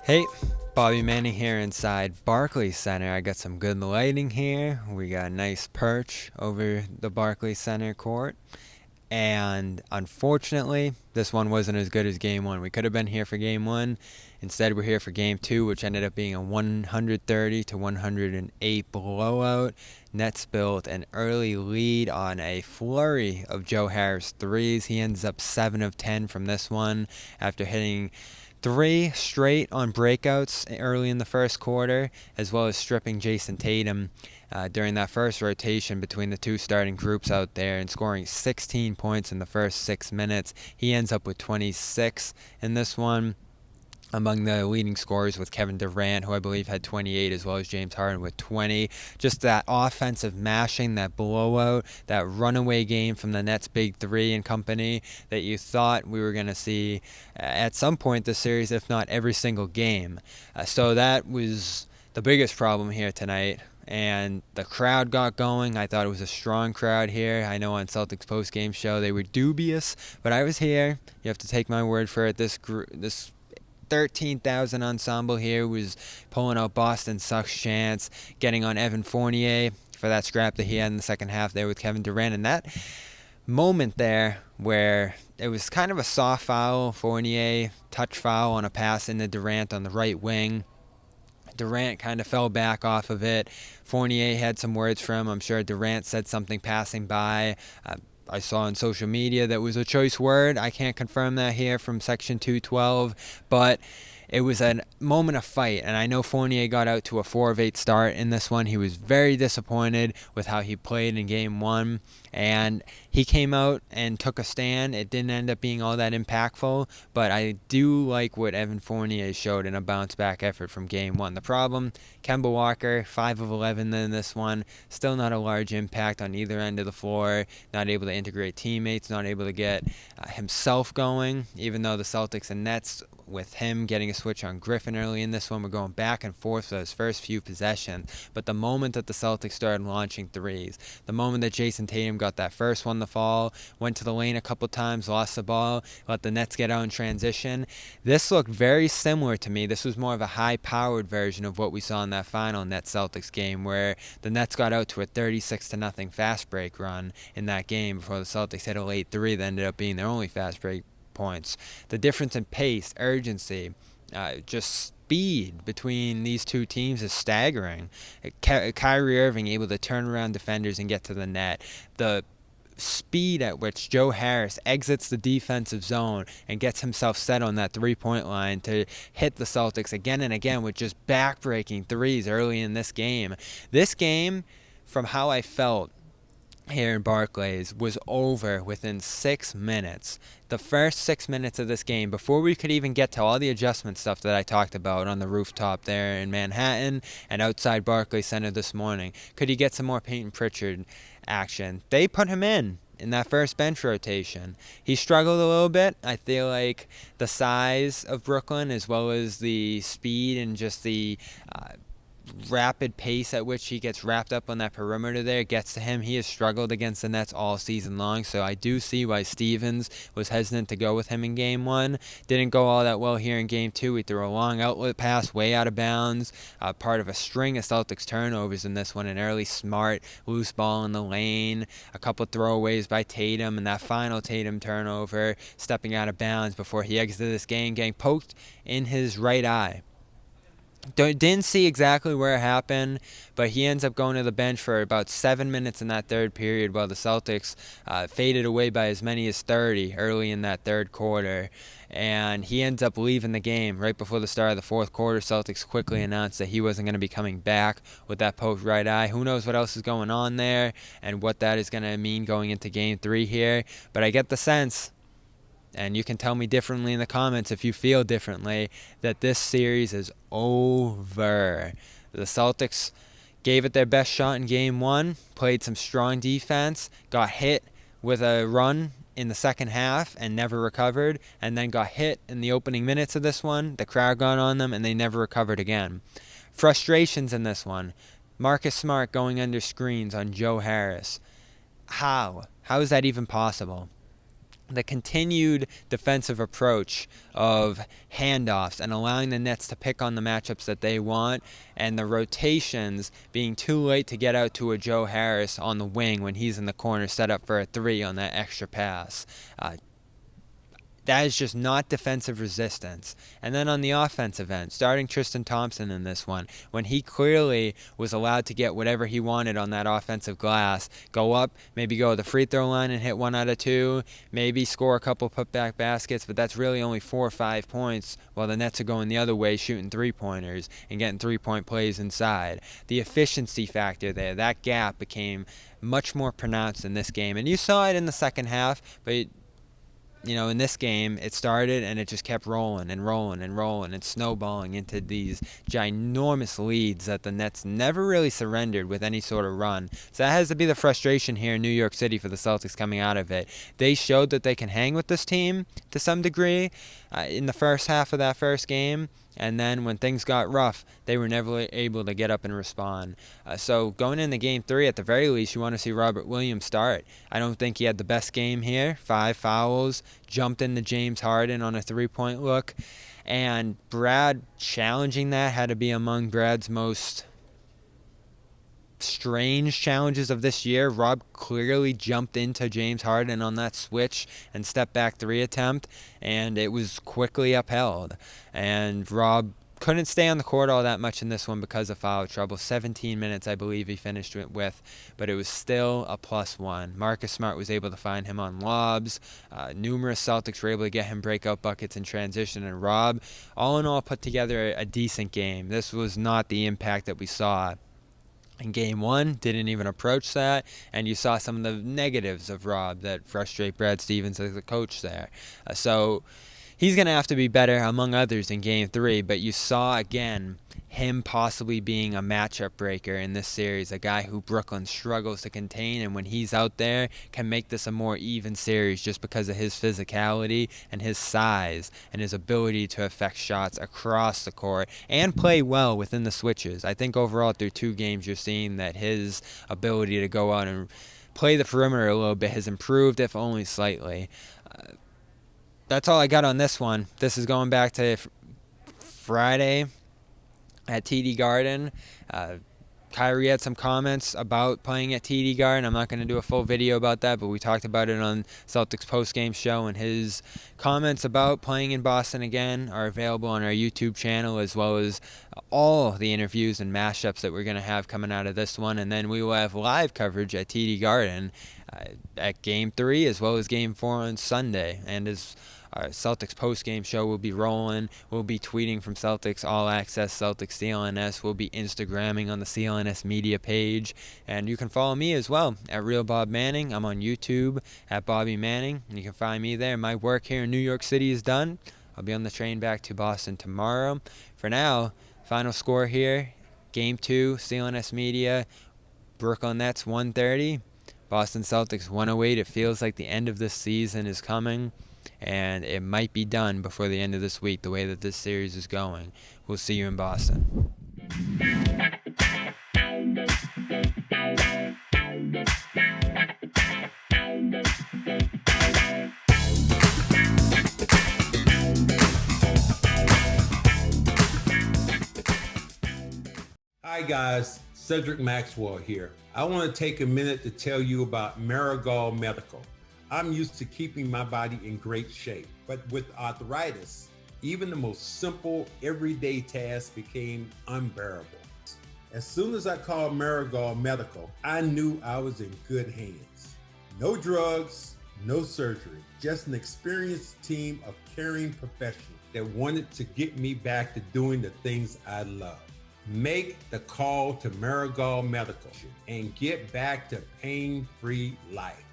Hey, Bobby Manning here inside Barclays Center. I got some good lighting here. We got a nice perch over the Barclays Center court. And unfortunately, this one wasn't as good as game one. We could have been here for game one. Instead, we're here for game two, which ended up being a 130 to 108 blowout. Nets built an early lead on a flurry of Joe Harris threes. He ends up 7 of 10 from this one after hitting three straight on breakouts early in the first quarter, as well as stripping Jayson Tatum during that first rotation between the two starting groups out there and scoring 16 points in the first 6 minutes. He ends up with 26 in this one, among the leading scorers with Kevin Durant, who I believe had 28, as well as James Harden with 20. Just that offensive mashing, that blowout, that runaway game from the Nets' big three and company that you thought we were going to see at some point this series, if not every single game. So that was the biggest problem here tonight. And the crowd got going. I thought it was a strong crowd here. I know on Celtics post-game show they were dubious, but I was here. You have to take my word for it. This 13,000 ensemble here was pulling out Boston Sucks chants, getting on Evan Fournier for that scrap that he had in the second half there with Kevin Durant. And that moment there where it was kind of a soft foul, Fournier touch foul on a pass into Durant on the right wing. Durant kind of fell back off of it. Fournier had some words for him. I'm sure Durant said something passing by. I saw on social media that was a choice word. I can't confirm that here from Section 212, but it was a moment of fight, and I know Fournier got out to a 4 of 8 start in this one. He was very disappointed with how he played in game one, and he came out and took a stand. It didn't end up being all that impactful, but I do like what Evan Fournier showed in a bounce-back effort from game one. The problem, Kemba Walker, 5 of 11 in this one, still not a large impact on either end of the floor, not able to integrate teammates, not able to get himself going, even though the Celtics and Nets, with him getting a switch on Griffin early in this one, we're going back and forth for those first few possessions. But the moment that the Celtics started launching threes, the moment that Jayson Tatum got that first one to fall, went to the lane a couple times, lost the ball, let the Nets get out in transition, this looked very similar to me. This was more of a high-powered version of what we saw in that final Nets-Celtics game, where the Nets got out to a 36-0 fast break run in that game before the Celtics hit a late three that ended up being their only fast break points. The difference in pace, urgency, just speed between these two teams is staggering. Kyrie Irving able to turn around defenders and get to the net. The speed at which Joe Harris exits the defensive zone and gets himself set on that three-point line to hit the Celtics again and again with just back-breaking threes early in this game. This game, from how I felt here in Barclays, was over within 6 minutes. The first 6 minutes of this game, before we could even get to all the adjustment stuff that I talked about on the rooftop there in Manhattan and outside Barclays Center this morning, could he get some more Peyton Pritchard action? They put him in that first bench rotation. He struggled a little bit. I feel like the size of Brooklyn, as well as the speed and just the rapid pace at which he gets wrapped up on that perimeter there gets to him. He has struggled against the Nets all season long, so I do see why Stevens was hesitant to go with him in game one. Didn't go all that well here in game two. He threw a long outlet pass way out of bounds, part of a string of Celtics turnovers in this one, an early smart loose ball in the lane, a couple throwaways by Tatum, and that final Tatum turnover stepping out of bounds before he exited this game, getting poked in his right eye. Didn't see exactly where it happened, but he ends up going to the bench for about 7 minutes in that third period while the Celtics faded away by as many as 30 early in that third quarter. And he ends up leaving the game right before the start of the fourth quarter. Celtics quickly announced that he wasn't going to be coming back with that poked right eye. Who knows what else is going on there and what that is going to mean going into game three here. But I get the sense, and you can tell me differently in the comments if you feel differently, that this series is over. The Celtics gave it their best shot in game one, played some strong defense, got hit with a run in the second half and never recovered, and then got hit in the opening minutes of this one. The crowd got on them and they never recovered again. Frustrations in this one. Marcus Smart going under screens on Joe Harris. How? How is that even possible? the continued defensive approach of handoffs and allowing the Nets to pick on the matchups that they want, and the rotations being too late to get out to a Joe Harris on the wing when he's in the corner set up for a three on that extra pass. That is just not defensive resistance. And then on the offensive end, starting Tristan Thompson in this one, when he clearly was allowed to get whatever he wanted on that offensive glass, go up, maybe go to the free throw line and hit 1 out of 2, maybe score a couple putback baskets, but that's really only 4 or 5 points, while the Nets are going the other way, shooting three-pointers and getting three-point plays inside. The efficiency factor there, that gap became much more pronounced in this game. And you saw it in the second half, but in this game, it started and it just kept rolling and rolling and rolling and snowballing into these ginormous leads that the Nets never really surrendered with any sort of run. So that has to be the frustration here in New York City for the Celtics coming out of it. They showed that they can hang with this team to some degree in the first half of that first game. And then when things got rough, they were never able to get up and respond. So going into Game 3, at the very least, you want to see Robert Williams start. I don't think he had the best game here. 5 fouls, jumped into James Harden on a three-point look. And Brad challenging that had to be among Brad's most strange challenges of this year. Rob clearly jumped into James Harden on that switch and step back 3 attempt, and it was quickly upheld. And Rob couldn't stay on the court all that much in this one because of foul trouble. 17 minutes, I believe, he finished it with, but it was still a +1. Marcus Smart was able to find him on lobs. Numerous Celtics were able to get him breakout buckets in transition, and Rob, all in all, put together a decent game. This was not the impact that we saw in Game 1, didn't even approach that, and you saw some of the negatives of Rob that frustrate Brad Stevens as a coach there. So he's going to have to be better, among others, in Game 3, but you saw, again, him possibly being a matchup breaker in this series, a guy who Brooklyn struggles to contain, and when he's out there, can make this a more even series just because of his physicality and his size and his ability to affect shots across the court and play well within the switches. I think overall through 2 games you're seeing that his ability to go out and play the perimeter a little bit has improved, if only slightly. That's all I got on this one. This is going back to Friday at TD Garden. Kyrie had some comments about playing at TD Garden. I'm not going to do a full video about that, but we talked about it on Celtics postgame show, and his comments about playing in Boston again are available on our YouTube channel, as well as all the interviews and mashups that we're going to have coming out of this one. And then we will have live coverage at TD Garden at Game 3 as well as Game 4 on Sunday. And as our Celtics post-game show will be rolling. We'll be tweeting from Celtics All Access, Celtics CLNS. We'll be Instagramming on the CLNS media page. And you can follow me as well at Real Bob Manning. I'm on YouTube at Bobby Manning, and you can find me there. My work here in New York City is done. I'll be on the train back to Boston tomorrow. For now, final score here, Game 2, CLNS media, Brooklyn Nets 130, Boston Celtics 108. It feels like the end of this season is coming, and it might be done before the end of this week, the way that this series is going. We'll see you in Boston. Hi guys, Cedric Maxwell here. I want to take a minute to tell you about Marigold Medical. I'm used to keeping my body in great shape, but with arthritis, even the most simple everyday tasks became unbearable. As soon as I called Marigold Medical, I knew I was in good hands. No drugs, no surgery, just an experienced team of caring professionals that wanted to get me back to doing the things I love. Make the call to Marigold Medical and get back to pain-free life.